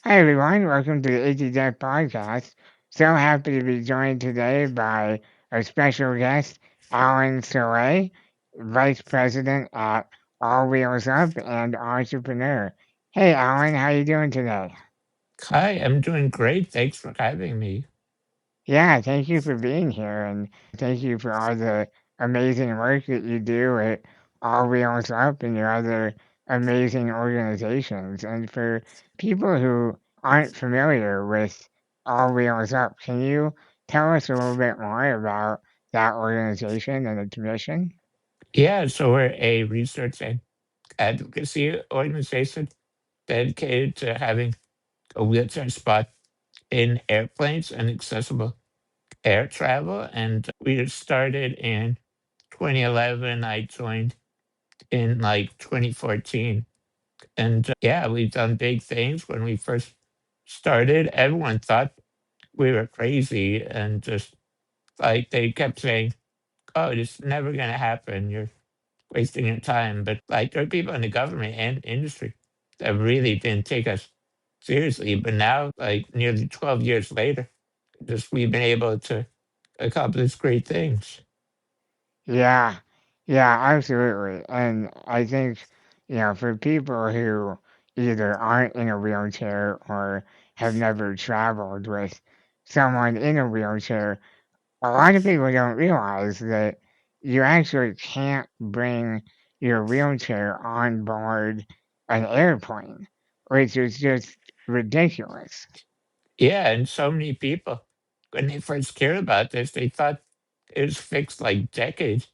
Hi everyone, welcome to the ATDev podcast. So happy to be joined today by a special guest, Alan Soray, Vice President at All Wheels Up and entrepreneur. Hey Alan, how you doing today? Hi, I'm doing great. Thanks for having me. Yeah, thank you for being here and thank you for all the amazing work that you do at All Wheels Up and your other amazing organizations. And for people who aren't familiar with All Wheels Up, can you tell us a little bit more about that organization and its mission? Yeah, so we're a research and advocacy organization dedicated to having a wheelchair spot in airplanes and accessible air travel. And we started in 2011. I joined in like 2014. And yeah, we've done big things. When we first started, everyone thought we were crazy and just like they kept saying, oh, it's never going to happen. You're wasting your time. But like there are people in the government and industry that really didn't take us seriously. But now, like nearly 12 years later, just we've been able to accomplish great things. Yeah, yeah, absolutely. And I think, for people who either aren't in a wheelchair or have never traveled with someone in a wheelchair, a lot of people don't realize that you actually can't bring your wheelchair on board an airplane, which is just ridiculous. Yeah, and so many people, when they first heard about this, they thought it was fixed like decades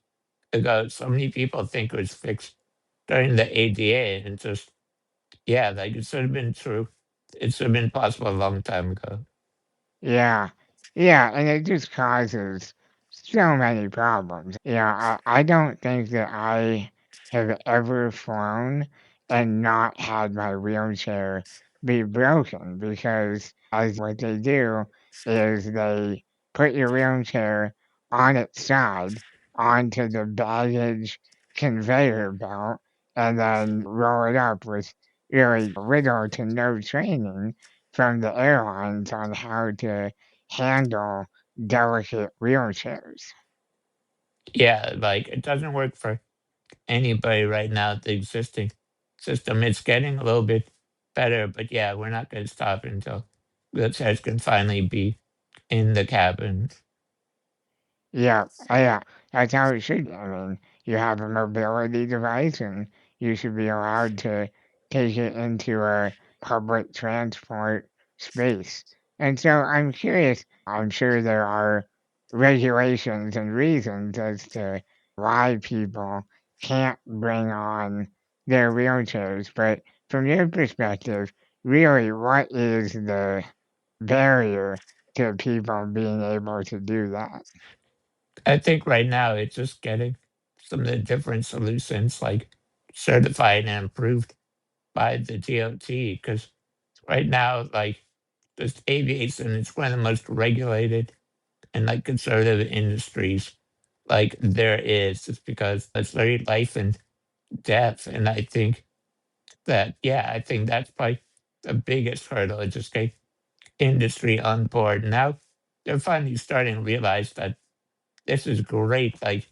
ago. So many people think it was fixed during the ADA, and just yeah, like it should have been true. It should have been possible a long time ago. Yeah, yeah, and it just causes so many problems. I don't think that I have ever flown and not had my wheelchair be broken because what they do is they put your wheelchair on its side onto the baggage conveyor belt and then roll it up with really little to no training from the airlines on how to handle delicate wheelchairs. Yeah, like it doesn't work for anybody right now. The existing system, it's getting a little bit better, but yeah, we're not going to stop until wheelchairs can finally be in the cabin. Yeah, yeah, that's how it should be. I mean, you have a mobility device and you should be allowed to take it into a public transport space. And so I'm curious, I'm sure there are regulations and reasons as to why people can't bring on their wheelchairs, but from your perspective, really, what is the barrier to people being able to do that? I think right now it's just getting some of the different solutions like certified and approved by the DOT because right now, like just aviation is one of the most regulated and like conservative industries like there is just because it's very life and death. And I think that, yeah, I think that's probably the biggest hurdle is just get industry on board. Now they're finally starting to realize that this is great, like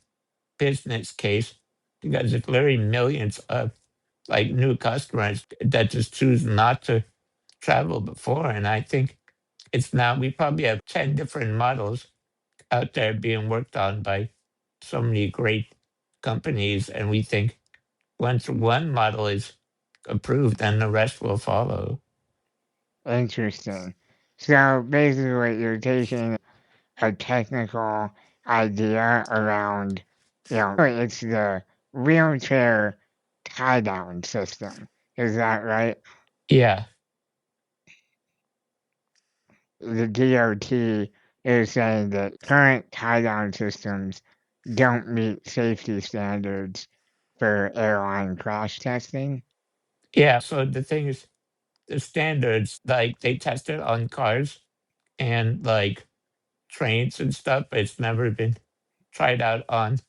business case, because it's literally millions of like new customers that just choose not to travel before. And I think it's now we probably have 10 different models out there being worked on by so many great companies. And we think once one model is approved, then the rest will follow. Interesting. So basically, you're taking a technical idea around, it's the wheelchair tie down system. Is that right? Yeah. The DOT is saying that current tie down systems don't meet safety standards for airline crash testing. Yeah. So the thing is, the standards, like they test it on cars and like trains and stuff, but it's never been tried out on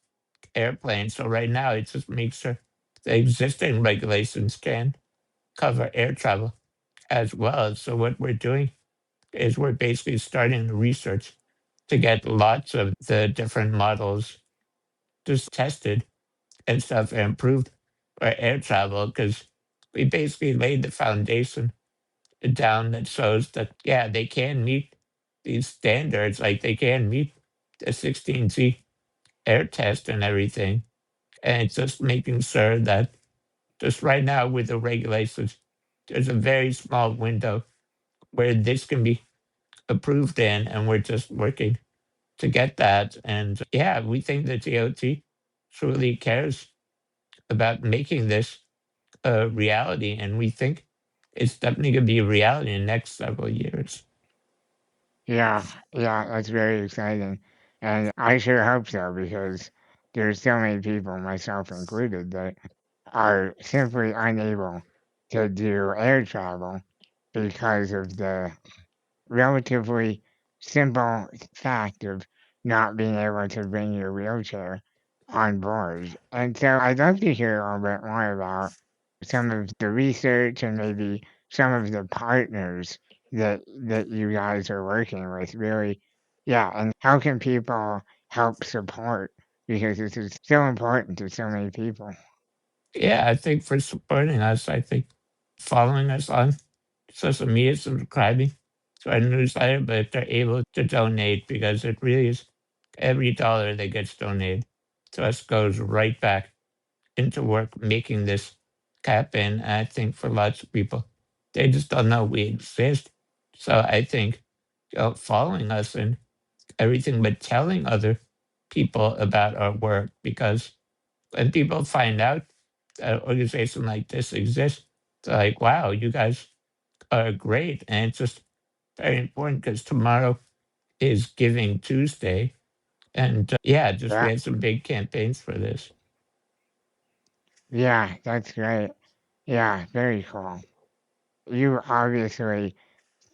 airplanes. So right now, it just makes sure the existing regulations can cover air travel. as well. So what we're doing is we're basically starting the research to get lots of the different models just tested and stuff and improved for air travel because we basically laid the foundation down that shows that, yeah, they can meet these standards, like they can meet the 16C air test and everything. And it's just making sure that just right now with the regulations, there's a very small window where this can be approved in, and we're just working to get that. And yeah, we think the DOT truly cares about making this a reality, and we think it's definitely going to be a reality in the next several years. Yeah, yeah, that's very exciting. And I sure hope so because there's so many people, myself included, that are simply unable to do air travel because of the relatively simple fact of not being able to bring your wheelchair on board. And so I'd love to hear a little bit more about some of the research and maybe some of the partners that you guys are working with. Really, yeah, and how can people help support because this is so important to so many people. Yeah, I think for supporting us, I think following us on social media, subscribing to our newsletter, but if they're able to donate, because it really is every dollar that gets donated to us goes right back into work making this happen. And I think for lots of people, they just don't know we exist. So I think following us and everything, but telling other people about our work, because when people find out that an organization like this exists, they're like, wow, you guys are great. And it's just very important because tomorrow is Giving Tuesday. And yeah, just we Yeah, had some big campaigns for this. yeah, that's great. Yeah, very cool. You obviously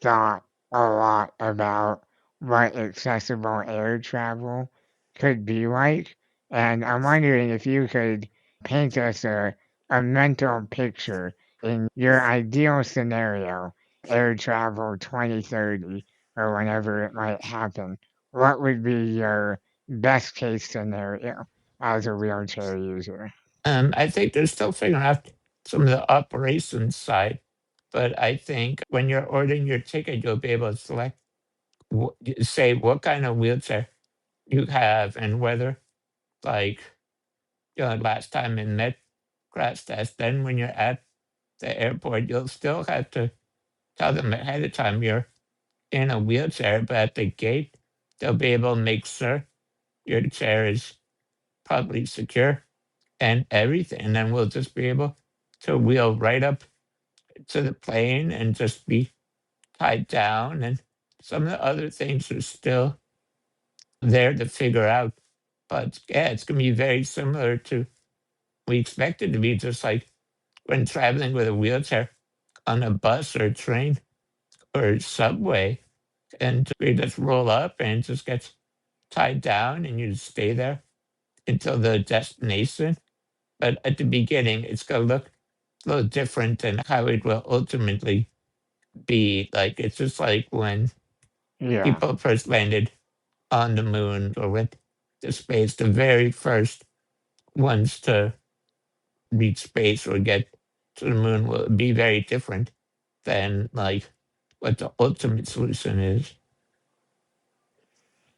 thought a lot about what accessible air travel could be like, and I'm wondering if you could paint us a mental picture in your ideal scenario, air travel 2030 or whenever it might happen. What would be your best case scenario as a wheelchair user? I think they're still figuring out some of the operations side, but I think when you're ordering your ticket, you'll be able to select, say, what kind of wheelchair you have and whether, like, last time in med crash test, then when you're at the airport, you'll still have to tell them ahead of time you're in a wheelchair, but at the gate, they'll be able to make sure your chair is probably secure and everything. And then we'll just be able to wheel right up to the plane and just be tied down. And some of the other things are still there to figure out. But yeah, it's going to be very similar to we expect it to be, just like when traveling with a wheelchair on a bus or train or subway. And we just roll up and it just gets tied down and you just stay there until the destination. But at the beginning, it's going to look a little different than how it will ultimately be. Like, it's just like when Yeah. people first landed on the moon or went to space, the very first ones to reach space or get to the moon will be very different than like what the ultimate solution is.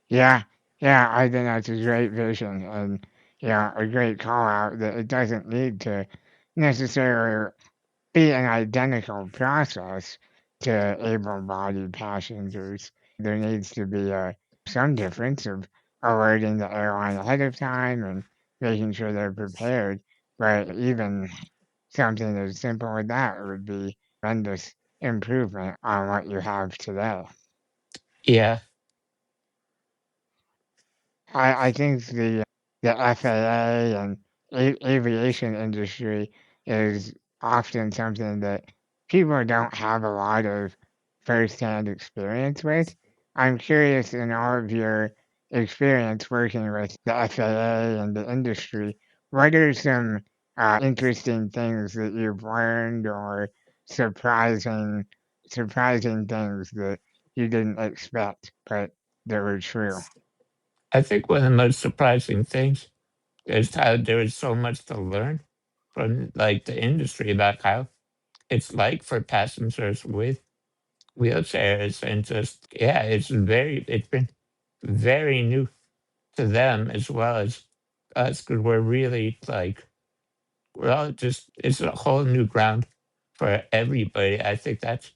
Yeah, yeah, I think that's a great vision and yeah, a great call out that it doesn't need to necessarily be an identical process to able-bodied passengers. There needs to be some difference of alerting the airline ahead of time and making sure they're prepared. But even something as simple as that would be tremendous improvement on what you have today. Yeah. I think the FAA and aviation industry is often something that people don't have a lot of firsthand experience with. I'm curious in all of your experience working with the FAA and the industry, what are some interesting things that you've learned or surprising surprising things that you didn't expect, but that were true? I think one of the most surprising things is how there is so much to learn from like the industry about how it's like for passengers with wheelchairs and just yeah, it's been very new to them as well as us because we're really like we're all just it's a whole new ground for everybody. I think that's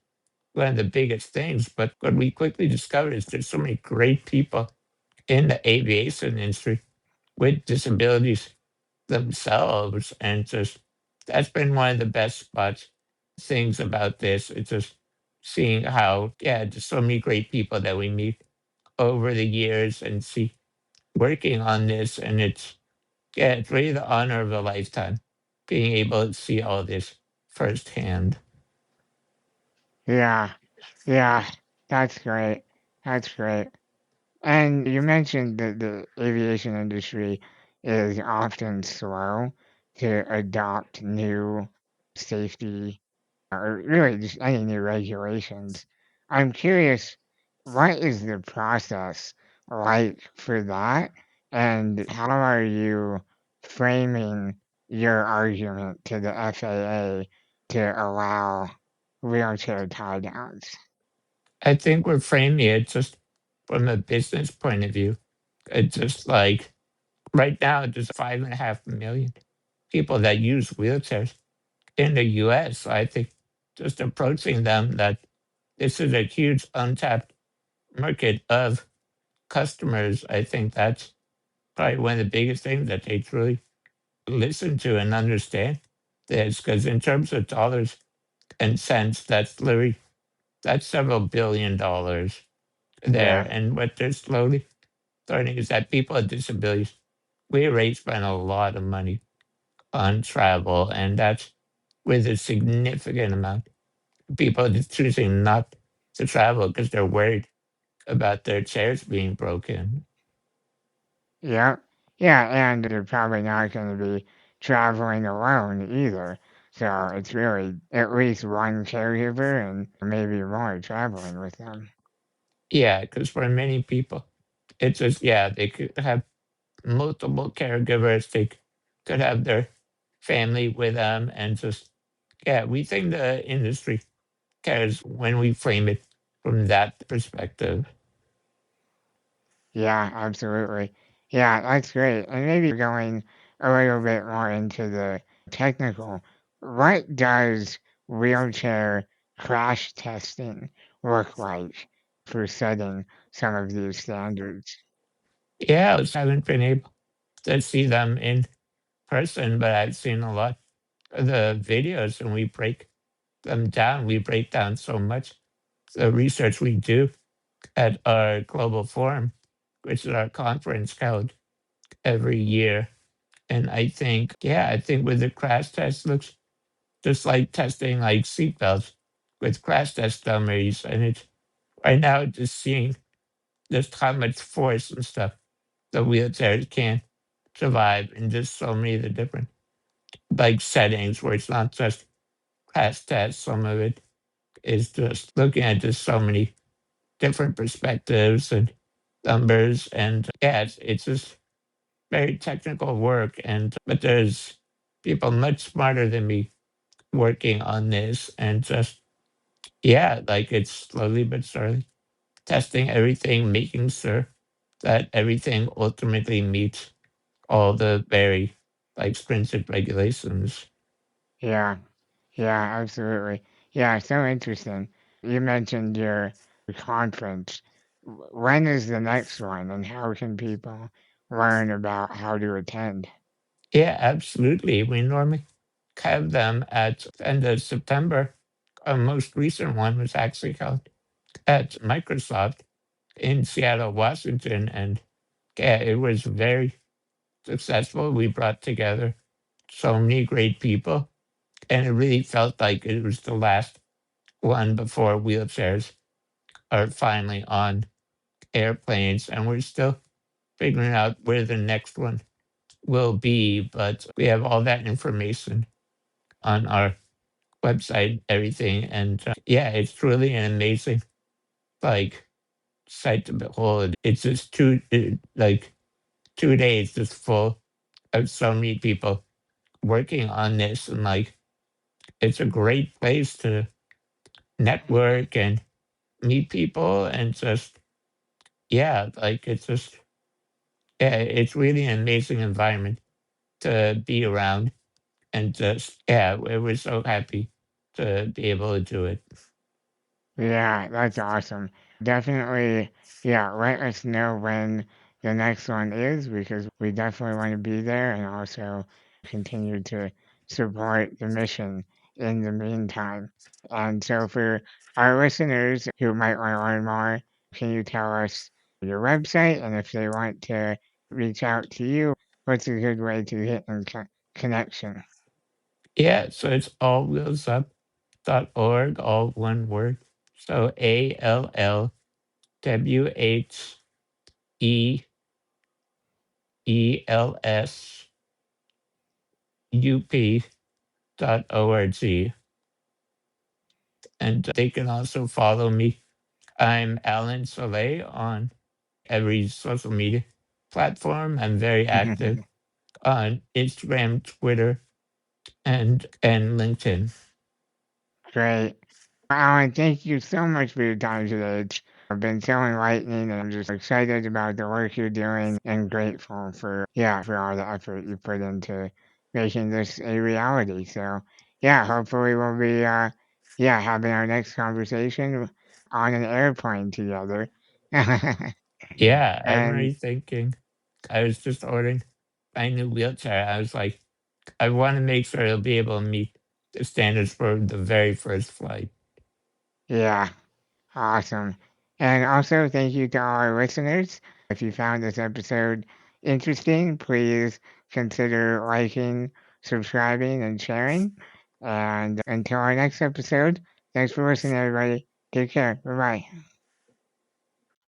one of the biggest things. But what we quickly discovered is there's so many great people in the aviation industry with disabilities themselves. And just that's been one of the best spots things about this. It's just seeing how, yeah, just so many great people that we meet over the years and see working on this. And yeah, it's really the honor of a lifetime being able to see all this firsthand. Yeah, yeah, that's great. That's great. And you mentioned that the aviation industry is often slow to adopt new safety or really just any new regulations. I'm curious, what is the process like for that? And how are you framing your argument to the FAA to allow wheelchair tie downs? I think we're framing it just from a business point of view. It's just like right now, there's 5.5 million people that use wheelchairs in the US. So I think just approaching them that this is a huge untapped market of customers. I think that's probably one of the biggest things that they truly listen to and understand this. Because in terms of dollars and cents, that's literally that's several $billion there. Yeah. And what they're slowly learning is that people with disabilities, we already spend a lot of money on travel, and that's with a significant amount of people just choosing not to travel because they're worried about their chairs being broken. Yeah. Yeah, and they're probably not going to be traveling alone either. So it's really at least one caregiver and maybe more traveling with them. Yeah, because for many people, it's just, yeah, they could have multiple caregivers, they could have their family with them, and just, yeah, we think the industry cares when we frame it from that perspective. Yeah, absolutely. Yeah, that's great. And maybe going a little bit more into the technical, what does wheelchair crash testing look like for setting some of these standards? Yeah, I just haven't been able to see them in person, but I've seen a lot of the videos and we break them down. We break down so much the research we do at our global forum, which is our conference held every year. And I think, yeah, I think with the crash test looks just like testing like seatbelts with crash test dummies. And it's right now just seeing just how much force and stuff the wheelchairs can survive in just so many of the different like settings where it's not just crash tests. Some of it is just looking at just so many different perspectives and numbers. And yeah, it's just very technical work. And but there's people much smarter than me working on this. And just yeah, like it's slowly but surely testing everything, making sure that everything ultimately meets all the very like stringent regulations. Yeah, yeah, absolutely. Yeah, so interesting. You mentioned your conference. When is the next one, and how can people learn about how to attend? Yeah, absolutely. We normally have them at the end of September. Our most recent one was actually held at Microsoft in Seattle, Washington. And yeah, it was very successful. We brought together so many great people, and it really felt like it was the last one before wheelchairs are finally on airplanes. And we're still figuring out where the next one will be, but we have all that information on our website, everything, and yeah, it's really an amazing like sight to behold. It's just like 2 days just full of so many people working on this, and like it's a great place to network and meet people, and just yeah, like it's just yeah, it's really an amazing environment to be around, and just yeah, we're so happy to be able to do it. Yeah, that's awesome. Definitely, yeah, let us know when the next one is because we definitely want to be there and also continue to support the mission in the meantime. And so, for our listeners who might want to learn more, can you tell us your website? And if they want to reach out to you, what's a good way to get in connection? Yeah, so it's allwheelsup.org, all one word. So ALLTWHEELSUP.org. And they can also follow me. I'm Alan Soray on every social media platform. I'm very active on Instagram, Twitter, and LinkedIn. Great. Alan, thank you so much for your time today. It's been so enlightening, and I'm just excited about the work you're doing and grateful for, yeah, for all the effort you put into making this a reality. So, yeah, hopefully we'll be, yeah, having our next conversation on an airplane together. Yeah, I'm And already thinking. I was just ordering my new wheelchair. I was like, I want to make sure it'll be able to meet the standards for the very first flight. yeah, awesome. And also, thank you to all our listeners. If you found this episode interesting, please consider liking, subscribing, and sharing. And until our next episode, thanks for listening, everybody. Take care. Bye bye.